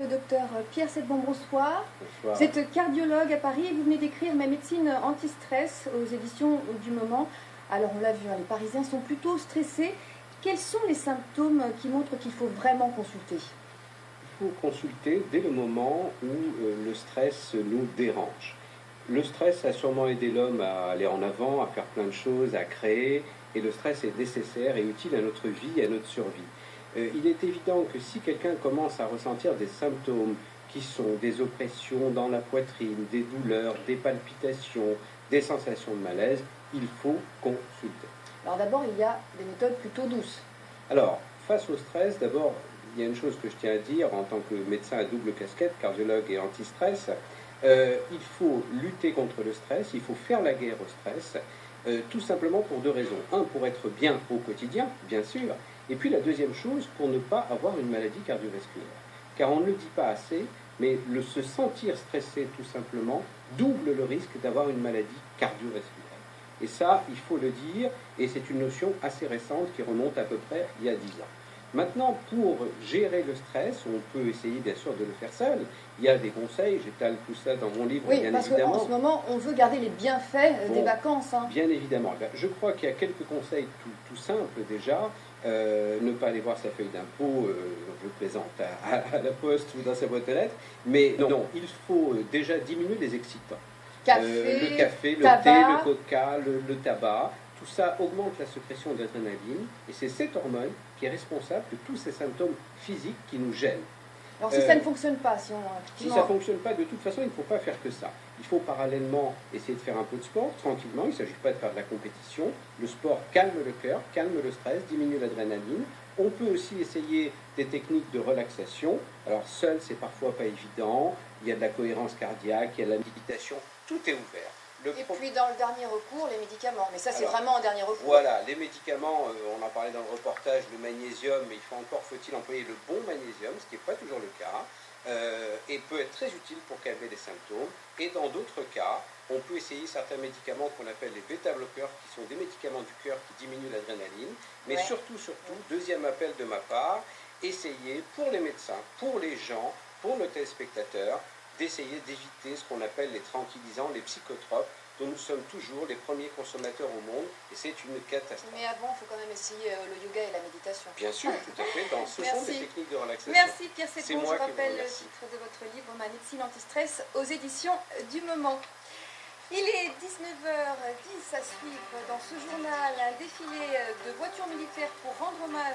le docteur Pierre Sedbon, bonsoir. Bonsoir. Vous êtes cardiologue à Paris et vous venez d'écrire Ma médecine anti-stress aux éditions du Moment. Alors on l'a vu, les Parisiens sont plutôt stressés. Quels sont les symptômes qui montrent qu'il faut vraiment consulter? Il faut consulter dès le moment où le stress nous dérange. Le stress a sûrement aidé l'homme à aller en avant, à faire plein de choses, à créer, et le stress est nécessaire et utile à notre vie et à notre survie. Il est évident que si quelqu'un commence à ressentir des symptômes qui sont des oppressions dans la poitrine, des douleurs, des palpitations, des sensations de malaise, il faut consulter. Alors d'abord, il y a des méthodes plutôt douces. Alors, face au stress, d'abord, il y a une chose que je tiens à dire en tant que médecin à double casquette, cardiologue et anti-stress. Il faut lutter contre le stress, il faut faire la guerre au stress, tout simplement pour deux raisons. Un, pour être bien au quotidien, bien sûr, et puis la deuxième chose, pour ne pas avoir une maladie cardiovasculaire. Car on ne le dit pas assez, mais se sentir stressé tout simplement double le risque d'avoir une maladie cardiovasculaire. Et ça, il faut le dire, et c'est une notion assez récente qui remonte à peu près il y a 10 ans. Maintenant, pour gérer le stress, on peut essayer bien sûr de le faire seul. Il y a des conseils, j'étale tout ça dans mon livre, Oui, bien parce évidemment. qu'en ce moment, on veut garder les bienfaits des vacances. Bien évidemment. Je crois qu'il y a quelques conseils tout simples déjà. Ne pas aller voir sa feuille d'impôt, je plaisante, à la poste ou dans sa boîte aux lettres. Mais non, il faut déjà diminuer les excitants. Le café, le tabac. thé, le coca, le tabac. Tout ça augmente la sécrétion d'adrénaline et c'est cette hormone qui est responsable de tous ces symptômes physiques qui nous gênent. Alors si ça ne fonctionne pas, si ça ne fonctionne pas, de toute façon, il ne faut pas faire que ça. Il faut parallèlement essayer de faire un peu de sport, tranquillement. Il ne s'agit pas de faire de la compétition. Le sport calme le cœur, calme le stress, diminue l'adrénaline. On peut aussi essayer des techniques de relaxation. Alors seul, c'est parfois pas évident. Il y a de la cohérence cardiaque, il y a de la méditation. Tout est ouvert. Puis dans le dernier recours, les médicaments. Mais ça, c'est vraiment en dernier recours. Voilà, les médicaments, on en parlait dans le reportage, le magnésium, mais faut-il employer le bon magnésium, ce qui n'est pas toujours le cas, et peut être très utile pour calmer les symptômes. Et dans d'autres cas, on peut essayer certains médicaments qu'on appelle les bêta-bloqueurs, qui sont des médicaments du cœur qui diminuent l'adrénaline. Mais surtout, deuxième appel de ma part, essayez pour les médecins, pour les gens, pour nos téléspectateurs, d'essayer d'éviter ce qu'on appelle les tranquillisants, les psychotropes, dont nous sommes toujours les premiers consommateurs au monde, et c'est une catastrophe. Mais avant, il faut quand même essayer le yoga et la méditation. Bien sûr, tout à fait. Ce sont des techniques de relaxation. Merci Pierre Sedbon. Je moi rappelle le titre de votre livre, Ma médecine anti-stress, aux éditions du Moment. Il est 19h10 à suivre dans ce journal un défilé de voitures militaires pour rendre hommage